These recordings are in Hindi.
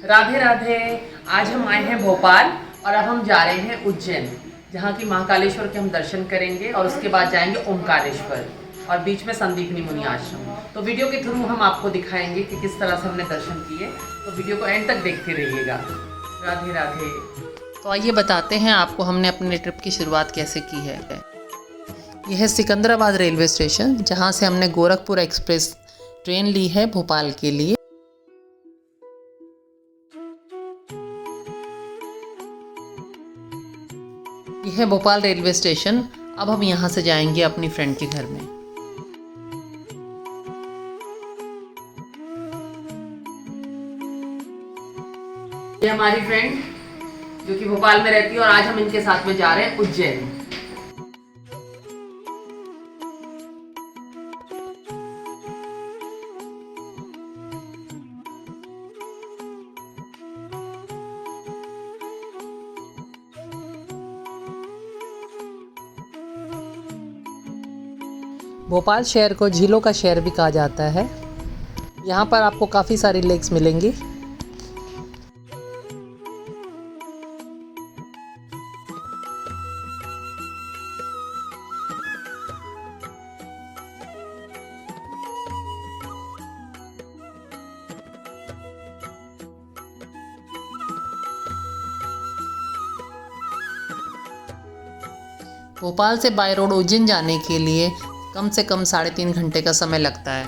राधे राधे। आज हम आए हैं भोपाल और अब हम जा रहे हैं उज्जैन, जहाँ की महाकालेश्वर के हम दर्शन करेंगे और उसके बाद जाएंगे ओमकारेश्वर और बीच में संदीपनी मुनि आश्रम। तो वीडियो के थ्रू हम आपको दिखाएंगे कि किस तरह से हमने दर्शन किए, तो वीडियो को एंड तक देखते रहिएगा। राधे राधे। तो आइए बताते हैं आपको हमने अपने ट्रिप की शुरुआत कैसे की है। यह है सिकंदराबाद रेलवे स्टेशन, जहाँ से हमने गोरखपुर एक्सप्रेस ट्रेन ली है भोपाल के लिए। यह है भोपाल रेलवे स्टेशन। अब हम यहाँ से जाएंगे अपनी फ्रेंड के घर में। ये हमारी फ्रेंड जो कि भोपाल में रहती है और आज हम इनके साथ में जा रहे हैं उज्जैन। भोपाल शहर को झीलों का शहर भी कहा जाता है। यहाँ पर आपको काफ़ी सारी लेक्स मिलेंगी। भोपाल से बाय रोड उज्जैन जाने के लिए कम से कम 3.5 घंटे का समय लगता है।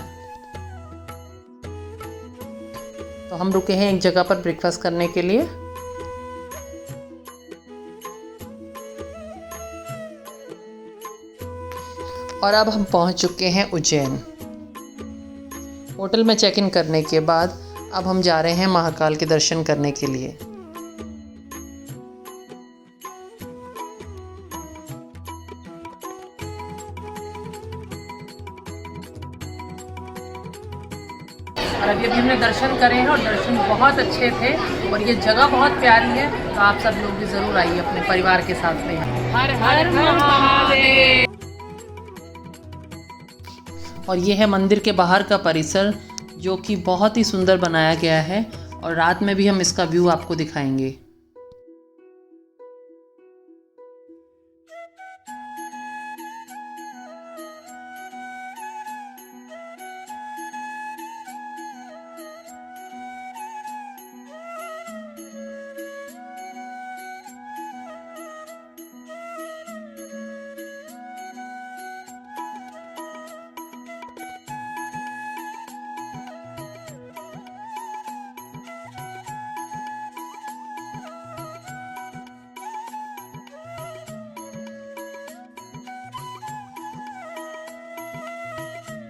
तो हम रुके हैं एक जगह पर ब्रेकफास्ट करने के लिए। और अब हम पहुंच चुके हैं उज्जैन। होटल में चेक इन करने के बाद अब हम जा रहे हैं महाकाल के दर्शन करने के लिए। और अभी हमने दर्शन करे हैं और दर्शन बहुत अच्छे थे और ये जगह बहुत प्यारी है, तो आप सब लोग भी ज़रूर आइए अपने परिवार के साथ में। हर हर महादेव। और ये है मंदिर के बाहर का परिसर, जो कि बहुत ही सुंदर बनाया गया है और रात में भी हम इसका व्यू आपको दिखाएंगे।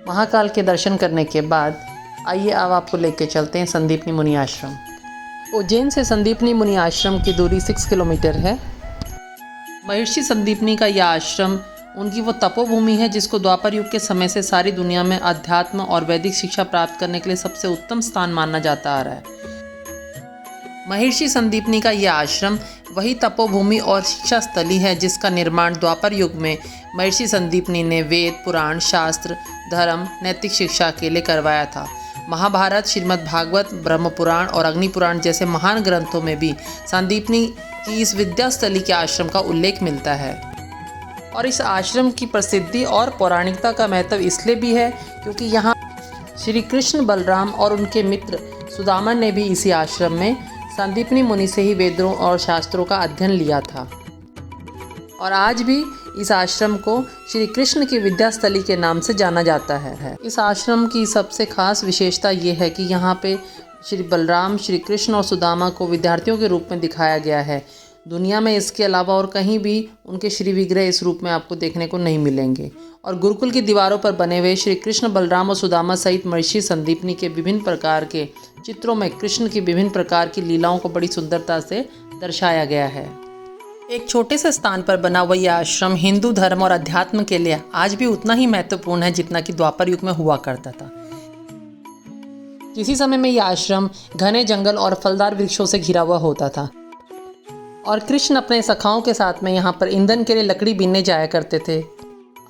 महाकाल के दर्शन करने के बाद आइए अब आपको लेके चलते हैं संदीपनी मुनि आश्रम। उज्जैन से संदीपनी मुनि आश्रम की दूरी 6 किलोमीटर है। महर्षि संदीपनी का यह आश्रम उनकी वो तपोभूमि है जिसको द्वापर युग के समय से सारी दुनिया में अध्यात्म और वैदिक शिक्षा प्राप्त करने के लिए सबसे उत्तम स्थान माना जाता आ रहा है। महर्षि संदीपनी का यह आश्रम वही तपोभूमि और शिक्षा स्थली है जिसका निर्माण द्वापर युग में महर्षि संदीपनी ने वेद, पुराण, शास्त्र, धर्म, नैतिक शिक्षा के लिए करवाया था। महाभारत, श्रीमद् भागवत, ब्रह्म पुराण और अग्नि पुराण जैसे महान ग्रंथों में भी संदीपनी की इस विद्यास्थली के आश्रम का उल्लेख मिलता है। और इस आश्रम की प्रसिद्धि और पौराणिकता का महत्व इसलिए भी है क्योंकि यहाँ श्री कृष्ण, बलराम और उनके मित्र सुदामा ने भी इसी आश्रम में संदीपनी मुनि से ही वेदों और शास्त्रों का अध्ययन लिया था। और आज भी इस आश्रम को श्री कृष्ण की विद्यास्थली के नाम से जाना जाता है। इस आश्रम की सबसे खास विशेषता ये है कि यहाँ पे श्री बलराम, श्री कृष्ण और सुदामा को विद्यार्थियों के रूप में दिखाया गया है। दुनिया में इसके अलावा और कहीं भी उनके श्री विग्रह इस रूप में आपको देखने को नहीं मिलेंगे। और गुरुकुल की दीवारों पर बने हुए श्री कृष्ण, बलराम और सुदामा सहित महर्षि संदीपनी के विभिन्न प्रकार के चित्रों में कृष्ण की विभिन्न प्रकार की लीलाओं को बड़ी सुंदरता से दर्शाया गया है। एक छोटे से स्थान पर बना हुआ यह आश्रम हिंदू धर्म और अध्यात्म के लिए आज भी उतना ही महत्वपूर्ण है जितना कि द्वापर युग में हुआ करता था। किसी समय में यह आश्रम घने जंगल और फलदार वृक्षों से घिरा हुआ होता था और कृष्ण अपने सखाओं के साथ में यहाँ पर ईंधन के लिए लकड़ी बीनने जाया करते थे।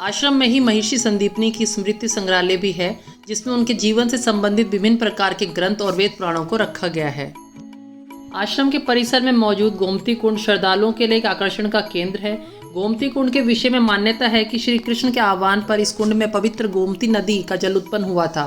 आश्रम में ही महर्षि संदीपनी की स्मृति संग्रहालय भी है जिसमें उनके जीवन से संबंधित विभिन्न प्रकार के ग्रंथ और वेद पुराणों को रखा गया है। आश्रम के परिसर में मौजूद गोमती कुंड श्रद्धालुओं के लिए एक आकर्षण का केंद्र है। गोमती कुंड के विषय में मान्यता है कि श्री कृष्ण के आह्वान पर इस कुंड में पवित्र गोमती नदी का जल उत्पन्न हुआ था।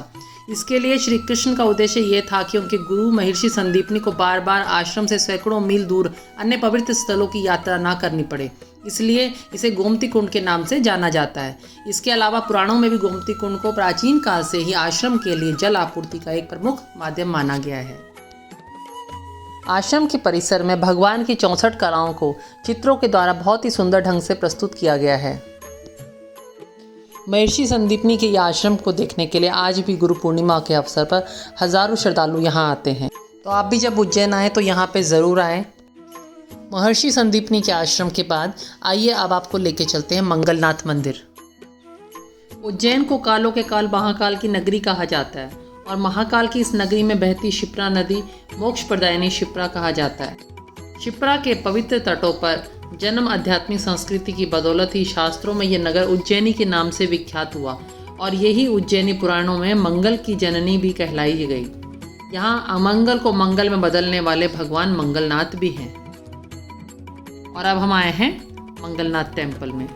इसके लिए श्री कृष्ण का उद्देश्य ये था कि उनके गुरु महर्षि संदीपनी को बार बार आश्रम से सैकड़ों मील दूर अन्य पवित्र स्थलों की यात्रा ना करनी पड़े, इसलिए इसे गोमती कुंड के नाम से जाना जाता है। इसके अलावा पुराणों में भी गोमती कुंड को प्राचीन काल से ही आश्रम के लिए जल आपूर्ति का एक प्रमुख माध्यम माना गया है। आश्रम के परिसर में भगवान की 64 कलाओं को चित्रों के द्वारा बहुत ही सुंदर ढंग से प्रस्तुत किया गया है। महर्षि संदीपनी के आश्रम को देखने के लिए आज भी गुरु पूर्णिमा के अवसर पर हजारों श्रद्धालु यहाँ आते हैं, तो आप भी जब उज्जैन आए तो यहाँ पे ज़रूर आएँ। महर्षि संदीपनी के आश्रम के बाद आइए अब आपको लेके चलते हैं मंगलनाथ मंदिर। उज्जैन को कालों के काल महाकाल की नगरी कहा जाता है और महाकाल की इस नगरी में बहती क्षिप्रा नदी मोक्ष प्रदायिनी क्षिप्रा कहा जाता है। क्षिप्रा के पवित्र तटों पर जन्म आध्यात्मिक संस्कृति की बदौलत ही शास्त्रों में यह नगर उज्जैनी के नाम से विख्यात हुआ और यही उज्जैनी पुराणों में मंगल की जननी भी कहलाई गई। यहाँ अमंगल को मंगल में बदलने वाले भगवान मंगलनाथ भी हैं। और अब हम आए हैं मंगलनाथ टेम्पल में।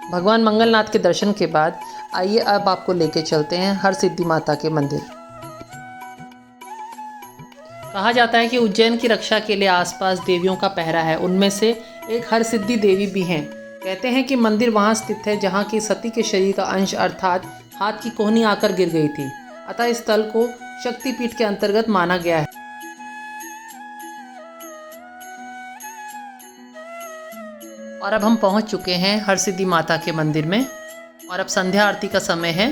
भगवान मंगलनाथ के दर्शन के बाद आइए अब आपको लेके चलते हैं हरसिद्धि माता के मंदिर। कहा जाता है कि उज्जैन की रक्षा के लिए आसपास देवियों का पहरा है, उनमें से एक हरसिद्धि देवी भी हैं। कहते हैं कि मंदिर वहां स्थित है जहां की सती के शरीर का अंश अर्थात हाथ की कोहनी आकर गिर गई थी, अतः इस स्थल को शक्तिपीठ के अंतर्गत माना गया है। और अब हम पहुंच चुके हैं हरसिद्धि माता के मंदिर में और अब संध्या आरती का समय है।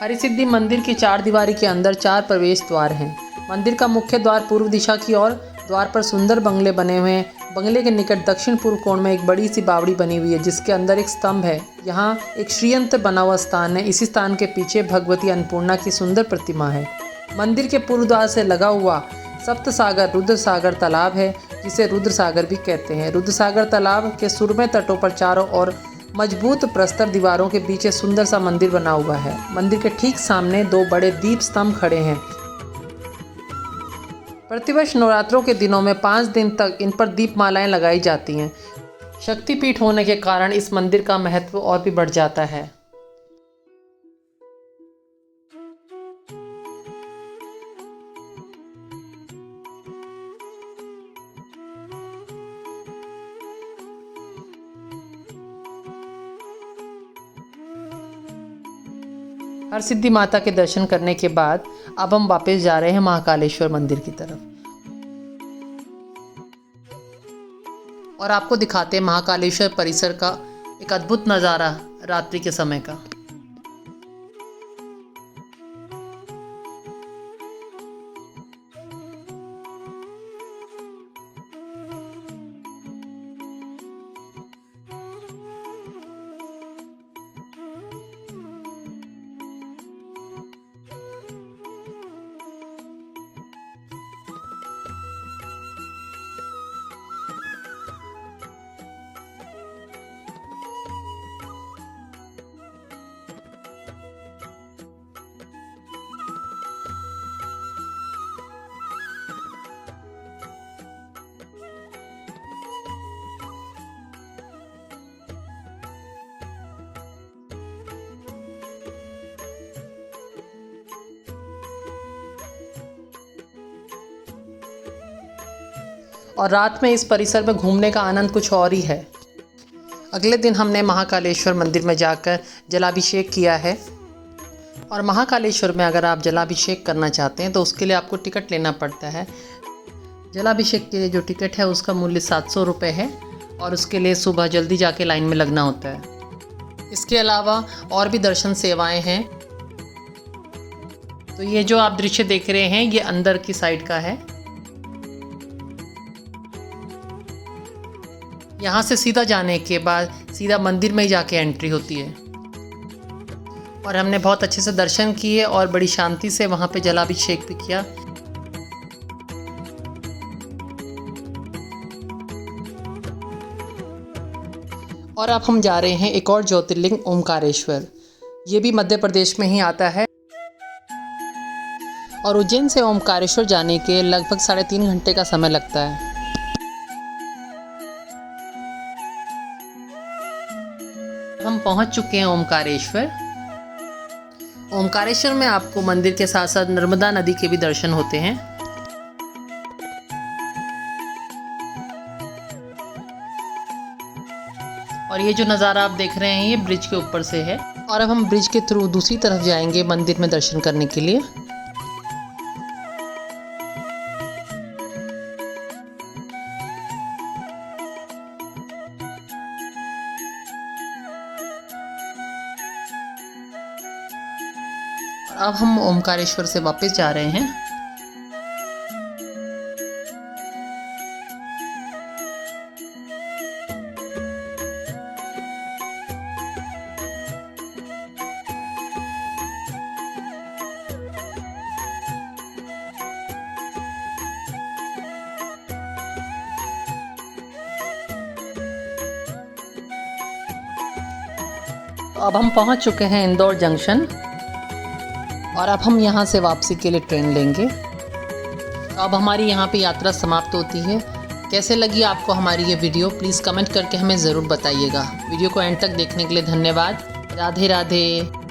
हरसिद्धि मंदिर की 4 दीवारी के अंदर 4 प्रवेश द्वार हैं। मंदिर का मुख्य द्वार पूर्व दिशा की ओर, द्वार पर सुंदर बंगले बने हुए हैं। बंगले के निकट दक्षिण पूर्व कोण में एक बड़ी सी बावड़ी बनी हुई है जिसके अंदर एक स्तंभ है। यहाँ एक श्रीयंत्र बना हुआ स्थान है। इसी स्थान के पीछे भगवती अन्नपूर्णा की सुंदर प्रतिमा है। मंदिर के पूर्व द्वार से लगा हुआ सप्त सागर रुद्र सागर तालाब है जिसे रुद्र सागर भी कहते हैं। रुद्र सागर तालाब के सुरम्य तटों पर चारों ओर मजबूत प्रस्तर दीवारों के बीच एक सुंदर सा मंदिर बना हुआ है। मंदिर के ठीक सामने 2 बड़े दीप स्तंभ खड़े हैं। प्रतिवर्ष नवरात्रों के दिनों में 5 दिन तक इन पर दीपमालाएं लगाई जाती हैं। शक्तिपीठ होने के कारण इस मंदिर का महत्व और भी बढ़ जाता है। हरसिद्धि माता के दर्शन करने के बाद अब हम वापस जा रहे हैं महाकालेश्वर मंदिर की तरफ और आपको दिखाते हैं महाकालेश्वर परिसर का एक अद्भुत नज़ारा रात्रि के समय का। और रात में इस परिसर में घूमने का आनंद कुछ और ही है। अगले दिन हमने महाकालेश्वर मंदिर में जाकर जलाभिषेक किया है और महाकालेश्वर में अगर आप जलाभिषेक करना चाहते हैं तो उसके लिए आपको टिकट लेना पड़ता है। जलाभिषेक के लिए जो टिकट है उसका मूल्य 700 रुपये है और उसके लिए सुबह जल्दी जाके लाइन में लगना होता है। इसके अलावा और भी दर्शन सेवाएं हैं। तो ये जो आप दृश्य देख रहे हैं ये अंदर की साइड का है। यहाँ से सीधा जाने के बाद सीधा मंदिर में ही जाके एंट्री होती है। और हमने बहुत अच्छे से दर्शन किए और बड़ी शांति से वहाँ पे जलाभिषेक भी किया। और अब हम जा रहे हैं एक और ज्योतिर्लिंग ओमकारेश्वर। ये भी मध्य प्रदेश में ही आता है। और उज्जैन से ओमकारेश्वर जाने के लगभग 3.5 घंटे का समय लगता है। हम पहुंच चुके हैं ओमकारेश्वर। ओमकारेश्वर में आपको मंदिर के साथ साथ नर्मदा नदी के भी दर्शन होते हैं। और ये जो नज़ारा आप देख रहे हैं ये ब्रिज के ऊपर से है। और अब हम ब्रिज के थ्रू दूसरी तरफ जाएंगे मंदिर में दर्शन करने के लिए। अब हम ओमकारेश्वर से वापस जा रहे हैं। अब हम पहुंच चुके हैं इंदौर जंक्शन। और अब हम यहाँ से वापसी के लिए ट्रेन लेंगे। अब हमारी यहाँ पे यात्रा समाप्त होती है। कैसे लगी आपको हमारी ये वीडियो, प्लीज़ कमेंट करके हमें ज़रूर बताइएगा। वीडियो को एंड तक देखने के लिए धन्यवाद। राधे राधे।